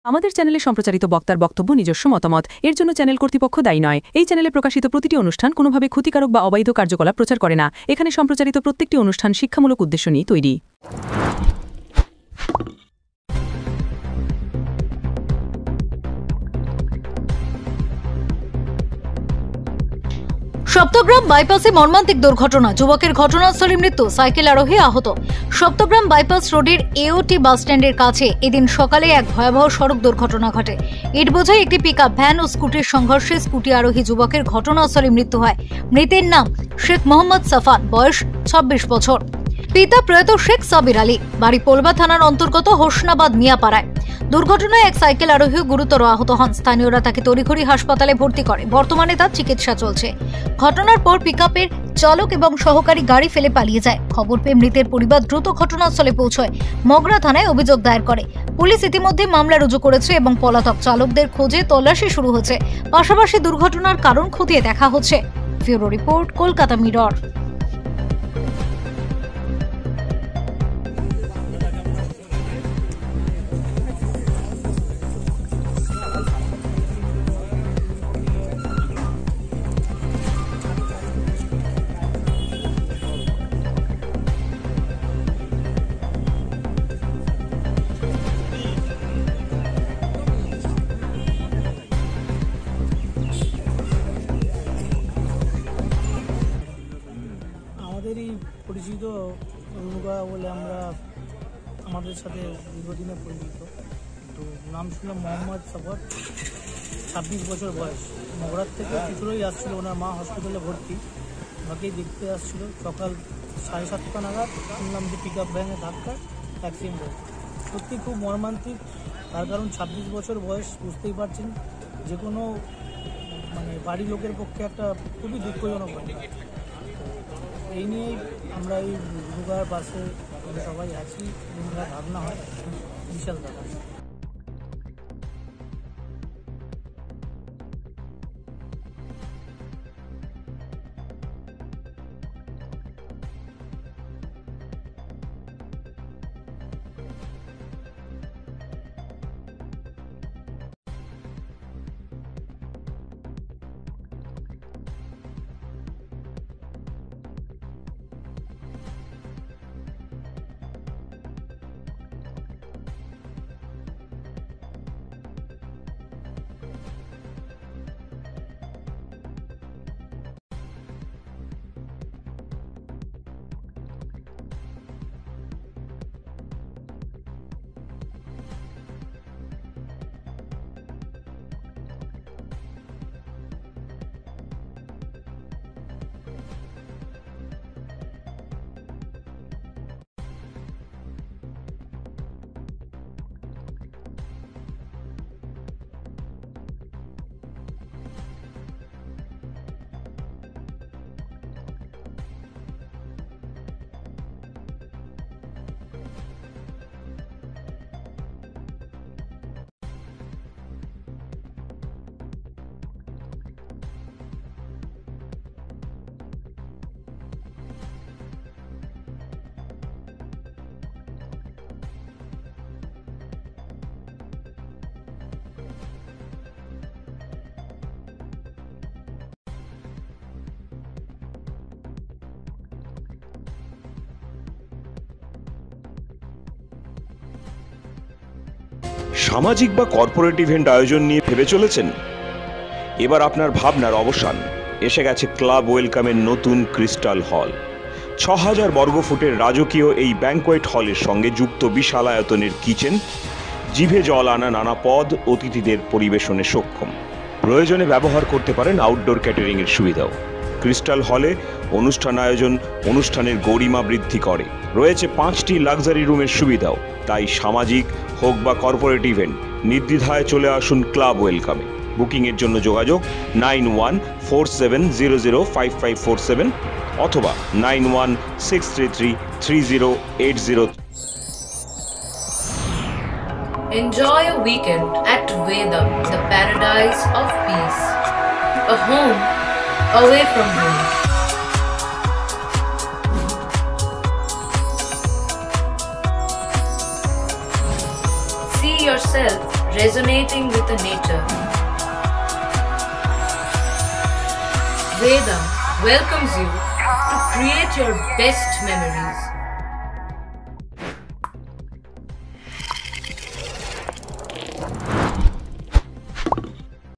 আমাদের চ্যানেলে সম্প্রচারিত বক্তার বক্তব্য নিজস্ব মতামত, এর জন্য চ্যানেল কর্তৃপক্ষ দায়ী নয়। এই চ্যানেলে প্রকাশিত প্রতিটি অনুষ্ঠান কোনোভাবে ক্ষতিকারক বা অবৈধ কার্যকলাপ প্রচার করে না। এখানে সম্প্রচারিত প্রত্যেকটি অনুষ্ঠান শিক্ষামূলক উদ্দেশ্য নিয়ে তৈরি। সপ্তগ্রাম বাইপাসে মর্মান্তিক দুর্ঘটনা, যুবকের ঘটনাস্থলে মৃত্যু, সাইকেল আরোহী আহত। সপ্তগ্রাম বাইপাস রোডের এওটি বাস স্ট্যান্ডের কাছে এদিন সকালে এক ভয়াবহ সড়ক দুর্ঘটনা ঘটে। ইটবোঝাই একটি পিকআপ ভ্যান ও স্কুটির সংঘর্ষে স্কুটি আরোহী যুবকের ঘটনাস্থলে মৃত্যু হয়। মৃতের নাম শেখ মোহাম্মদ সাফান, বয়স 26 বছর। পিতা প্রয়াত শেখ সাবির আলী, বাড়ি পোলবা থানার অন্তর্গত হোসনাবাদ মিয়াপাড়ায়। দুর্ঘটনায় এক সাইকেল আরোহী গুরুতর আহত হন। স্থানীয়রা তাকে তড়িঘড়ি হাসপাতালে ভর্তি করে। বর্তমানে তার চিকিৎসা চলছে। ঘটনার পর পিকআপের চালক এবং সহকারী গাড়ি ফেলে পালিয়ে যায়। খবর পেয়ে মৃতের পরিবার দ্রুত ঘটনাস্থলে পৌঁছয়। মগরা থানায় অভিযোগ দায়ের করে। পুলিশ ইতিমধ্যে মামলা রুজু করেছে এবং পলাতক চালকদের খোঁজে তল্লাশি শুরু হয়েছে। পাশাপাশি দুর্ঘটনার কারণ খতিয়ে দেখা হচ্ছে। Bureau report, Kolkata mirror. আমাদেরই পরিচিত রুনুকা বলে, আমরা আমাদের সাথে দীর্ঘদিনে পরিচিত। তো নাম ছিল মোহাম্মদ সাফর, 26 বছর বয়স। মগরার থেকে চিত্রই আসছিল, ওনার মা হসপিটালে ভর্তি, ওনাকেই দেখতে আসছিল। সকাল 7:30 নাগাদ শুনলাম যে পিকআপ ভ্যানে ধাক্কা, অ্যাক্সিডেন্ট হয়েছে। সত্যি খুব মর্মান্তিক। তার কারণ 26 বছর বয়স, বুঝতেই পারছেন যে কোনো বাড়ির লোকের পক্ষে একটা খুবই দুঃখজনক ঘটনা। এই নিয়েই আমরা এই রুনুকার পাশে সবাই আছি। রুনুকার ভাবনা হয় বিশাল ব্যাপার। সামাজিক বা কর্পোরেট ইভেন্ট আয়োজন নিয়ে ভেবে চলেছেন? এবার আপনার ভাবনার অবসান। এসে গেছে ক্লাব ওয়েলকামের নতুন ক্রিস্টাল হল। 6000 বর্গফুটের রাজকীয় এই ব্যাংকোয়েট হলের সঙ্গে যুক্ত বিশাল আয়তনের কিচেন, জিভে জল আনা নানা পদ অতিথিদের পরিবেশনে সক্ষম। প্রয়োজনে ব্যবহার করতে পারেন আউটডোর ক্যাটারিং এর সুবিধাও। ক্রিস্টাল হলে অনুষ্ঠান আয়োজন অনুষ্ঠানের গরিমা বৃদ্ধি করে। রয়েছে 5টি লাক্সারি রুমের সুবিধাও। তাই সামাজিক হোক বা কর্পোরেট ইভেন্ট, নির্দ্বিধায় চলে আসুন ক্লাব ওয়েলকামে। বুকিং এর জন্য যোগাযোগ 9147005547 অথবা 9163333080। Enjoy a weekend at Vedam, the paradise of peace. A home away from home. See yourself resonating with the nature. Vedam welcomes you to create your best memories.